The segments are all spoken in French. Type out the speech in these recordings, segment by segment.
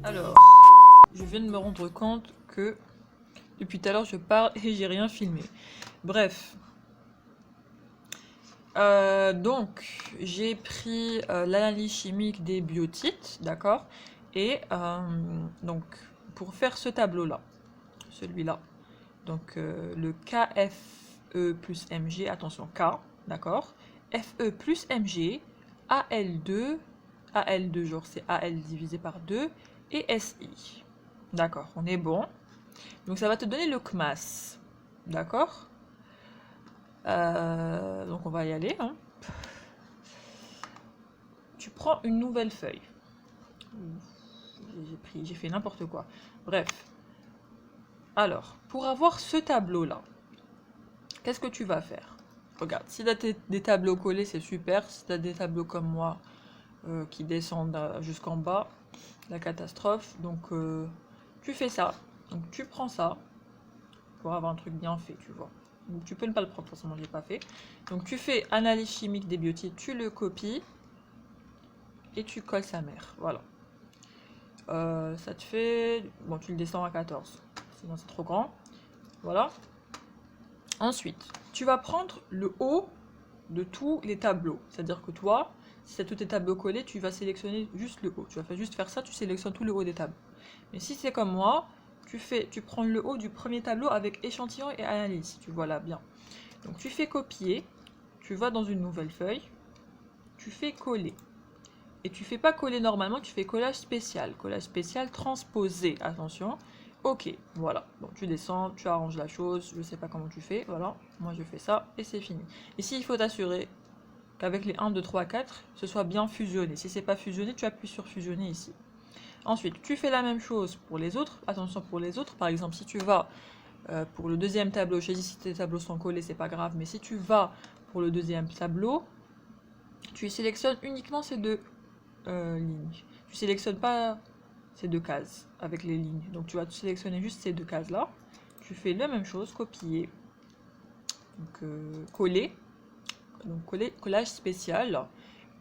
Alors, je viens de me rendre compte que depuis tout à l'heure je parle et j'ai rien filmé. Bref. Donc, j'ai pris l'analyse chimique des biotites, d'accord? Et donc, pour faire ce tableau-là, celui-là, donc le KFE plus Mg, attention, K, d'accord? Fe plus Mg, Al2 genre c'est Al divisé par 2, et Si. D'accord, on est bon. Donc ça va te donner le CMAS, d'accord? Donc on va y aller, hein. Tu prends une nouvelle feuille. J'ai fait n'importe quoi. Bref. Alors, pour avoir ce tableau-là, qu'est-ce que tu vas faire? Regarde, si tu as des tableaux collés, c'est super. Si tu as des tableaux comme moi qui descendent jusqu'en bas, la catastrophe. Donc, tu fais ça. Donc, tu prends ça pour avoir un truc bien fait, tu vois. Donc, tu peux ne pas le prendre, de toute façon, moi, je l'ai pas fait. Donc, tu fais analyse chimique des biotites, tu le copies et tu colles sa mère. Voilà. Ça te fait... Bon, tu le descends à 14. Sinon, c'est trop grand. Voilà. Ensuite, tu vas prendre le haut de tous les tableaux. C'est-à-dire que toi, si tu as tous tes tableaux collés, tu vas sélectionner juste le haut. Tu vas juste faire ça, tu sélectionnes tout le haut des tableaux. Mais si c'est comme moi, tu prends le haut du premier tableau avec échantillon et analyse. Tu vois là bien. Donc tu fais copier, tu vas dans une nouvelle feuille, tu fais coller. Et tu fais pas coller normalement, tu fais collage spécial. Collage spécial transposé, attention. Ok, voilà. Bon, tu descends, tu arranges la chose, je sais pas comment tu fais, voilà. Moi je fais ça et c'est fini. Ici, il faut t'assurer qu'avec les 1, 2, 3, 4, ce soit bien fusionné. Si c'est pas fusionné, tu appuies sur fusionner ici. Ensuite, tu fais la même chose pour les autres. Attention pour les autres. Par exemple, si tu vas pour le deuxième tableau, je dis si tes tableaux sont collés, c'est pas grave, mais si tu vas pour le deuxième tableau, tu sélectionnes uniquement ces deux lignes. Tu sélectionnes pas ces deux cases avec les lignes. Donc tu vas sélectionner juste ces deux cases là. Tu fais la même chose, copier, donc coller, donc collage spécial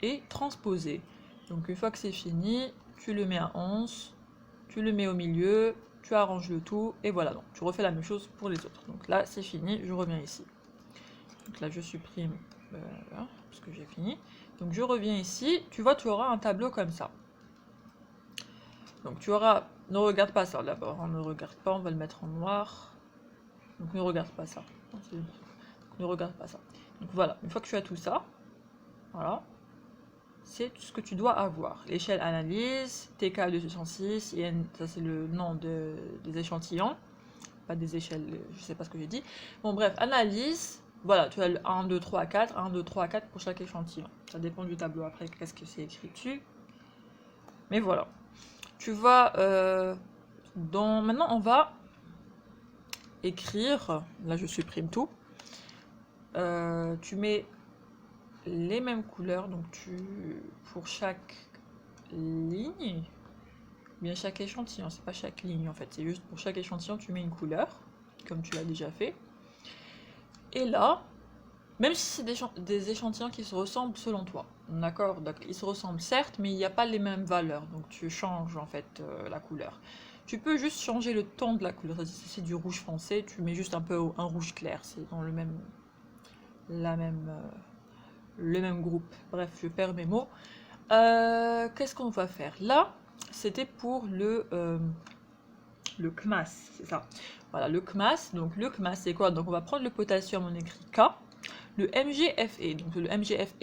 et transposer. Donc une fois que c'est fini, tu le mets à 11, tu le mets au milieu, tu arranges le tout et voilà. Donc tu refais la même chose pour les autres. Donc là c'est fini, je reviens ici. Donc là je supprime là, parce que j'ai fini. Donc je reviens ici, tu vois tu auras un tableau comme ça. Donc tu auras, ne regarde pas ça d'abord, on ne regarde pas, on va le mettre en noir. Donc ne regarde pas ça. Ne regarde pas ça. Donc voilà, une fois que tu as tout ça, voilà, c'est tout ce que tu dois avoir. L'échelle analyse, TK 206, IN, ça c'est le nom des échantillons, pas des échelles, je sais pas ce que j'ai dit. Bon bref, analyse, voilà, tu as le 1, 2, 3, 4, 1, 2, 3, 4 pour chaque échantillon. Ça dépend du tableau après, qu'est-ce que c'est écrit dessus. Mais voilà. Tu vas maintenant on va écrire, là je supprime tout, tu mets les mêmes couleurs, donc pour chaque ligne, bien chaque échantillon, c'est pas chaque ligne en fait, c'est juste pour chaque échantillon tu mets une couleur, comme tu l'as déjà fait. Et là, même si c'est des échantillons qui se ressemblent selon toi, d'accord, donc ils se ressemblent certes, mais il n'y a pas les mêmes valeurs, donc tu changes en fait la couleur. Tu peux juste changer le ton de la couleur, si c'est du rouge foncé, tu mets juste un peu un rouge clair, c'est dans le même groupe. Bref, je perds mes mots. Qu'est-ce qu'on va faire là? C'était pour le CMAS, c'est ça. Voilà, le CMAS. Donc le CMAS, c'est quoi? Donc on va prendre le potassium, on écrit K. Le MgFe, donc le MgFe,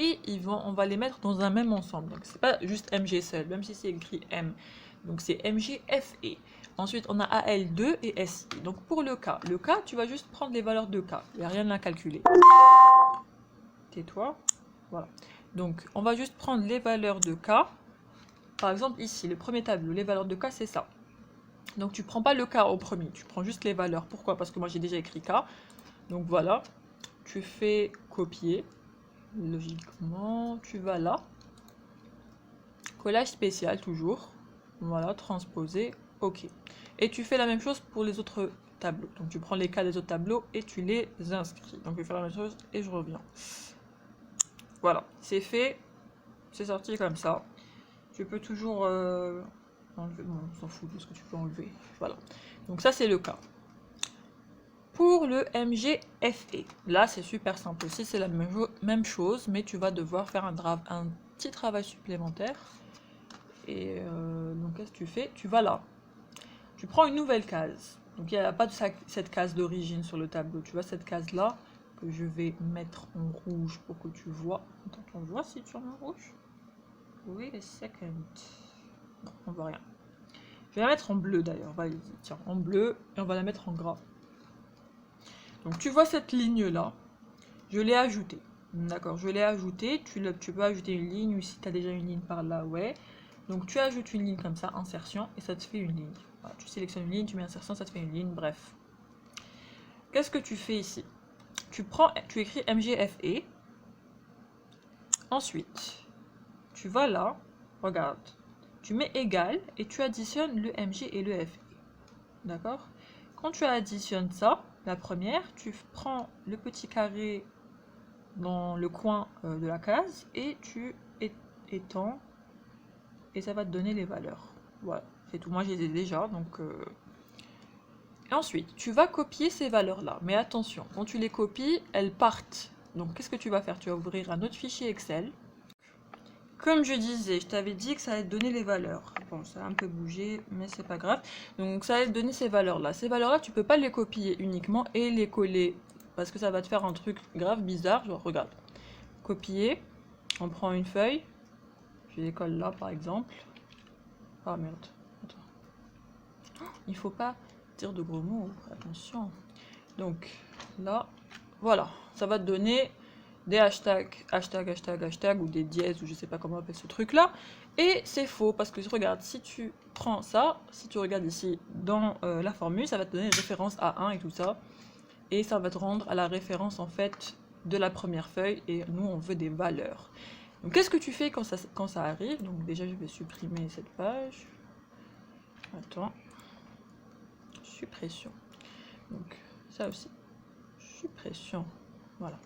on va les mettre dans un même ensemble. Donc c'est pas juste Mg seul, même si c'est écrit M. Donc c'est MgFe. Ensuite, on a Al2 et Si. Donc pour le K, tu vas juste prendre les valeurs de K. Il n'y a rien à calculer. Tais-toi. Voilà. Donc on va juste prendre les valeurs de K. Par exemple ici, le premier tableau, les valeurs de K, c'est ça. Donc tu prends pas le K au premier, tu prends juste les valeurs. Pourquoi? Parce que moi j'ai déjà écrit K. Donc voilà. Tu fais copier. Logiquement, tu vas là. Collage spécial toujours. Voilà, transposer. Ok. Et tu fais la même chose pour les autres tableaux. Donc tu prends les cas des autres tableaux et tu les inscris. Donc je vais faire la même chose et je reviens. Voilà, c'est fait. C'est sorti comme ça. Tu peux toujours enlever. Bon, on s'en fout de ce que tu peux enlever. Voilà. Donc ça, c'est le cas. Pour le MGFE, là, c'est super simple aussi. C'est la même chose, mais tu vas devoir faire un petit travail supplémentaire. Et donc, qu'est-ce que tu fais? Tu vas là. Tu prends une nouvelle case. Donc, il n'y a pas de cette case d'origine sur le tableau. Tu vois cette case-là que je vais mettre en rouge pour que tu vois. Attends, on voit si tu en mets en rouge? Oui, a second. Non, on voit rien. Je vais la mettre en bleu d'ailleurs. Vas-y, tiens, en bleu et on va la mettre en gras. Donc tu vois cette ligne là, je l'ai ajoutée. D'accord, je l'ai ajoutée. Tu peux ajouter une ligne ou si tu as déjà une ligne par là, ouais. Donc tu ajoutes une ligne comme ça, insertion, et ça te fait une ligne. Voilà, tu sélectionnes une ligne, tu mets insertion, ça te fait une ligne, bref. Qu'est-ce que tu fais ici? Tu écris MGFE. Ensuite, tu vas là, regarde, tu mets égal et tu additionnes le MG et le FE. D'accord? Quand tu additionnes ça, la première, tu prends le petit carré dans le coin de la case et tu étends et ça va te donner les valeurs. Voilà, c'est tout. Moi, je les ai déjà, donc... Et ensuite, tu vas copier ces valeurs-là. Mais attention, quand tu les copies, elles partent. Donc, qu'est-ce que tu vas faire? Tu vas ouvrir un autre fichier Excel. Comme je disais, je t'avais dit que ça allait te donner les valeurs. Bon, ça a un peu bougé, mais c'est pas grave. Donc, ça allait te donner ces valeurs-là. Ces valeurs-là, tu peux pas les copier uniquement et les coller. Parce que ça va te faire un truc grave bizarre. Genre, regarde. Copier. On prend une feuille. Je les colle là, par exemple. Ah, merde. Attends. Il faut pas dire de gros mots. Attention. Donc, là. Voilà. Ça va te donner... des hashtags ou des dièses ou je sais pas comment on appelle ce truc là, et c'est faux parce que regarde, si tu prends ça, si tu regardes ici dans la formule, ça va te donner référence à 1 et tout ça, et ça va te rendre à la référence en fait de la première feuille, et nous on veut des valeurs. Donc qu'est-ce que tu fais quand ça arrive? Donc déjà je vais supprimer cette page, attends, suppression, donc ça aussi, suppression, voilà.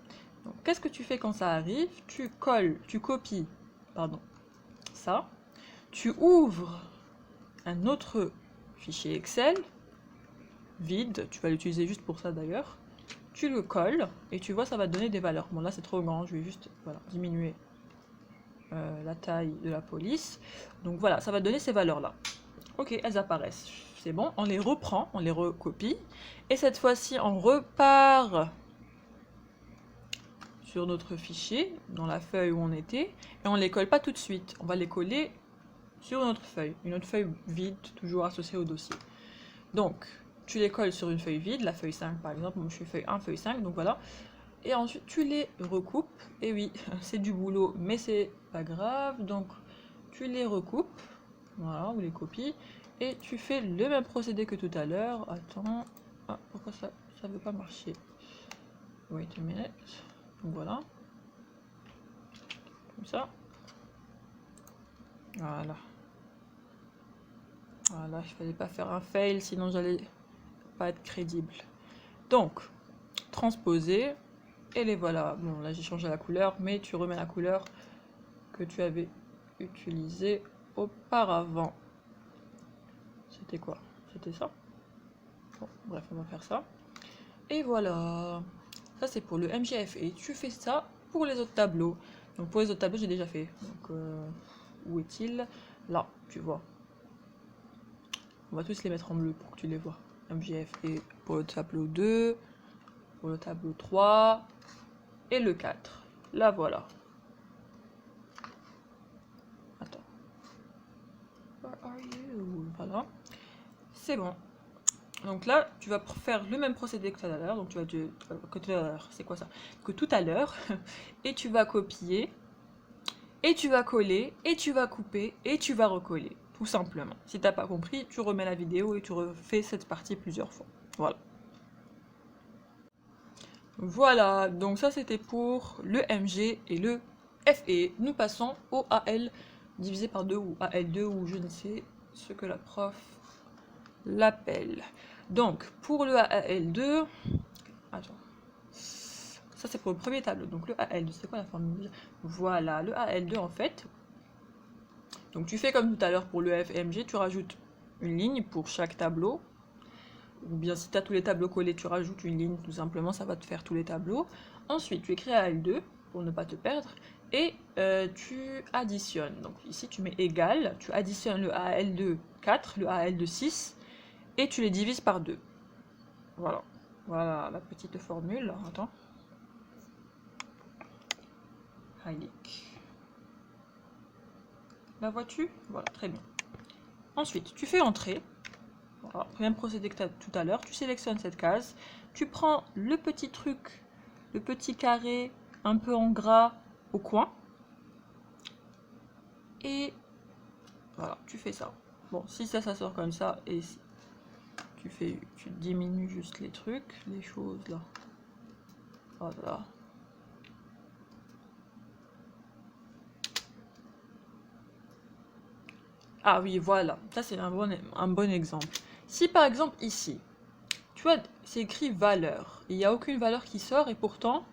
Qu'est-ce que tu fais quand ça arrive? Tu copies, pardon, ça. Tu ouvres un autre fichier Excel, vide, tu vas l'utiliser juste pour ça d'ailleurs. Tu le colles et tu vois, ça va te donner des valeurs. Bon, là c'est trop grand, je vais juste diminuer la taille de la police. Donc voilà, ça va te donner ces valeurs-là. Ok, elles apparaissent. C'est bon, on les reprend, on les recopie. Et cette fois-ci, on repart sur notre fichier, dans la feuille où on était, et on ne les colle pas tout de suite. On va les coller sur une autre feuille vide, toujours associée au dossier. Donc, tu les colles sur une feuille vide, la feuille 5 par exemple, moi je suis feuille 1, feuille 5, donc voilà. Et ensuite, tu les recoupes, et oui, c'est du boulot, mais c'est pas grave, donc tu les recoupes, voilà, ou les copies, et tu fais le même procédé que tout à l'heure. Attends, ah, pourquoi ça veut pas marcher? Wait a minute. Donc voilà, comme ça, voilà, voilà, il fallait pas faire un fail, sinon j'allais pas être crédible. Donc, transposer, et les voilà. Bon, là j'ai changé la couleur, mais tu remets la couleur que tu avais utilisée auparavant. C'était quoi? C'était ça? Bon, bref, on va faire ça. Et voilà, ça c'est pour le MGF, et tu fais ça pour les autres tableaux. Donc pour les autres tableaux, j'ai déjà fait. Donc, où est-il? Là, tu vois. On va tous les mettre en bleu pour que tu les vois. MGF et pour le tableau 2, pour le tableau 3 et le 4. Là, voilà. Attends. Where are you? Voilà. C'est bon. Donc là, tu vas faire le même procédé que tout à l'heure. Donc tu vas que tout à l'heure, c'est quoi ça? Que tout à l'heure. Et tu vas copier. Et tu vas coller. Et tu vas couper. Et tu vas recoller. Tout simplement. Si t'as pas compris, tu remets la vidéo et tu refais cette partie plusieurs fois. Voilà. Voilà, donc ça c'était pour le MG et le FE. Nous passons au AL divisé par 2 ou AL2 ou je ne sais ce que la prof l'appelle. Donc pour le AL2, attends, ça c'est pour le premier tableau. Donc le AL2, c'est quoi la formule? Voilà, le AL2 en fait, Donc tu fais comme tout à l'heure pour le FMG, tu rajoutes une ligne pour chaque tableau. Ou bien si tu as tous les tableaux collés, tu rajoutes une ligne tout simplement, ça va te faire tous les tableaux. Ensuite, tu écris AL2 pour ne pas te perdre. Et tu additionnes. Donc ici, tu mets égal, tu additionnes le AL2 4, le AL2 6, et tu les divises par 2. Voilà. Voilà la petite formule. Attends. Heilig. La vois-tu? Voilà, très bien. Ensuite, tu fais entrer. Voilà, même procédé que tout à l'heure. Tu sélectionnes cette case. Tu prends le petit truc, le petit carré un peu en gras au coin. Et voilà, tu fais ça. Bon, si ça sort comme ça, et tu diminues juste les trucs, les choses là. Voilà. Ah oui, voilà. Ça, c'est un bon exemple. Si par exemple ici, tu vois, c'est écrit valeur. Il n'y a aucune valeur qui sort et pourtant,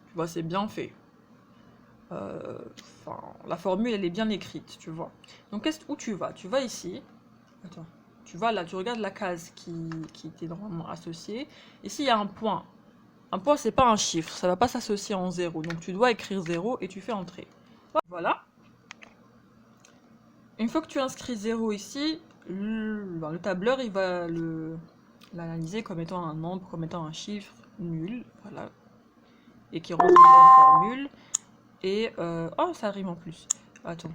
tu vois, c'est bien fait. Enfin, la formule, elle est bien écrite, tu vois. Donc, où tu vas? Tu vas ici. Attends. Tu vas là, tu regardes la case qui était normalement associée. Ici, il y a un point. Un point, c'est pas un chiffre. Ça va pas s'associer en 0. Donc, tu dois écrire 0 et tu fais entrer. Voilà. Une fois que tu inscris 0 ici, le tableur, il va l'analyser comme étant un nombre, comme étant un chiffre nul. Voilà. Et qui rentre dans une formule. Et, oh, ça rime en plus. Attends.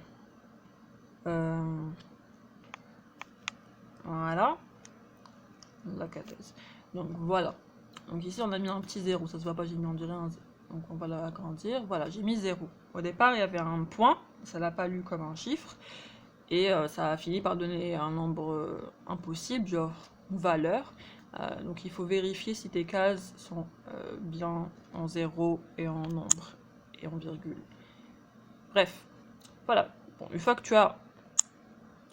Voilà. La cadence. Donc, voilà. Donc, ici, on a mis un petit 0. Ça se voit pas, j'ai mis on dirait un 0. Donc, on va l'agrandir. Voilà, j'ai mis 0. Au départ, il y avait un point. Ça l'a pas lu comme un chiffre. Et ça a fini par donner un nombre impossible, genre une valeur. Donc, il faut vérifier si tes cases sont bien en 0 et en nombre et en virgule. Bref, voilà. Bon, une fois que tu as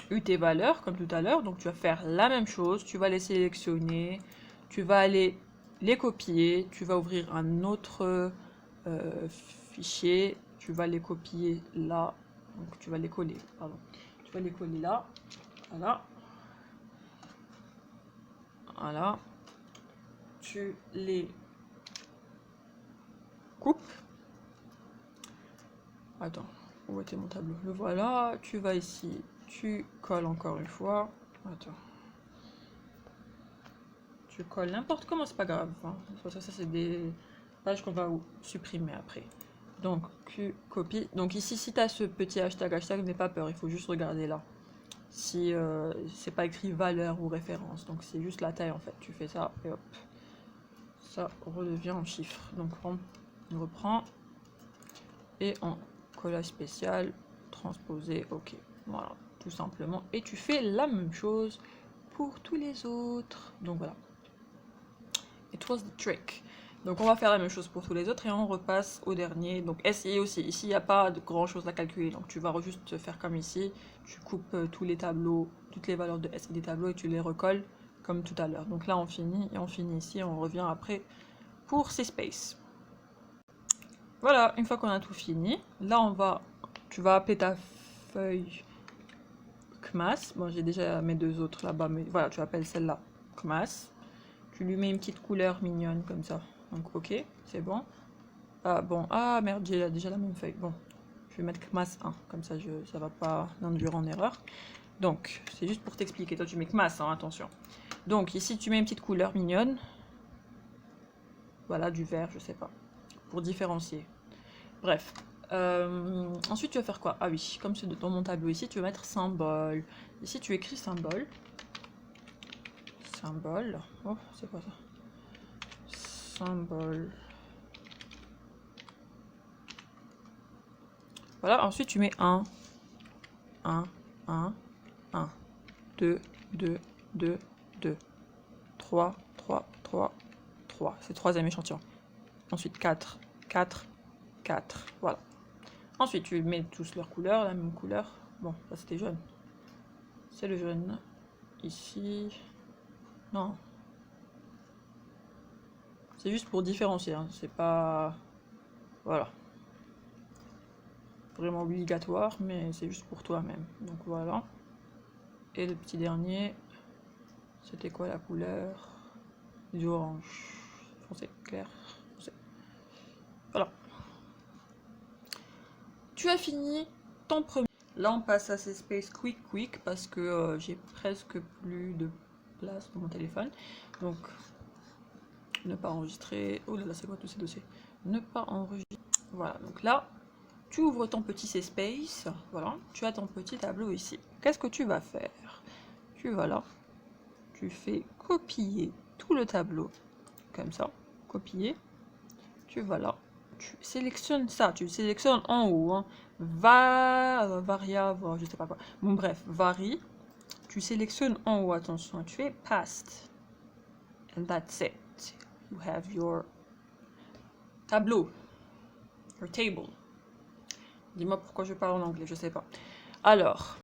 eu tes valeurs, comme tout à l'heure, donc tu vas faire la même chose, tu vas les sélectionner, tu vas aller les copier, tu vas ouvrir un autre fichier, tu vas les copier là, donc tu vas les coller, pardon. Tu vas les coller là, voilà. Voilà. Tu les coupes. Attends, où était mon tableau? Le voilà, tu vas ici, tu colles encore une fois. Attends. Tu colles n'importe comment, c'est pas grave. Hein. Ça c'est des pages qu'on va supprimer après. Donc, tu copies. Donc ici, si tu as ce petit hashtag, n'aie pas peur, il faut juste regarder là. Si c'est pas écrit valeur ou référence, donc c'est juste la taille en fait. Tu fais ça et hop. Ça redevient en chiffre. Donc on reprend et en collage spécial, transposer, ok. Voilà, tout simplement. Et tu fais la même chose pour tous les autres. Donc voilà. It was the trick. Donc on va faire la même chose pour tous les autres et on repasse au dernier. Donc SI aussi. Ici, il n'y a pas de grand chose à calculer. Donc tu vas juste faire comme ici. Tu coupes tous les tableaux, toutes les valeurs de SI des tableaux et tu les recolles comme tout à l'heure. Donc là, on finit et on finit ici. On revient après pour CSpace. Voilà, une fois qu'on a tout fini, là tu vas appeler ta feuille CMAS. Bon, j'ai déjà mes deux autres là-bas, mais voilà, tu appelles celle-là CMAS. Tu lui mets une petite couleur mignonne comme ça. Donc ok, c'est bon. Ah bon, ah merde, j'ai déjà la même feuille. Bon, je vais mettre CMAS 1, comme ça ça va pas induire en erreur. Donc, c'est juste pour t'expliquer. Toi, tu mets CMAS, hein, attention. Donc ici, tu mets une petite couleur mignonne. Voilà, du vert, je sais pas. Pour différencier. Bref. Ensuite, tu vas faire quoi? Ah oui, comme c'est dans mon tableau ici, tu vas mettre symbole. Ici, tu écris symbole. Symbole. Oh, c'est quoi ça? Symbole. Voilà, ensuite, tu mets 1. 1, 1, 1. 2, 2, 2, 2. 3, 3, 3, 3. C'est le troisième échantillon. Ensuite, 4, 4, 4. Voilà. Ensuite, tu mets tous leurs couleurs, la même couleur. Bon, ça c'était jaune. C'est le jaune. Ici. Non. C'est juste pour différencier. Hein. C'est pas... Voilà. vraiment obligatoire, mais c'est juste pour toi-même. Donc voilà. Et le petit dernier, c'était quoi la couleur? Du orange foncé, clair, foncé. Voilà. Tu as fini ton premier. Là, on passe à ces space quick parce que j'ai presque plus de place dans mon téléphone. Donc, ne pas enregistrer. Oh là là, c'est quoi tous ces dossiers? Ne pas enregistrer. Voilà, donc là, tu ouvres ton petit space. Voilà, tu as ton petit tableau ici. Qu'est-ce que tu vas faire? Tu vas là, tu fais copier tout le tableau. Comme ça, copier. Tu vas là, tu sélectionnes ça, tu sélectionnes en haut, hein. Variable, je sais pas quoi. Bon bref, varie. Tu sélectionnes en haut, attention, tu fais past. And that's it. You have your tableau. Your table. Dis-moi pourquoi je parle en anglais, je sais pas. Alors,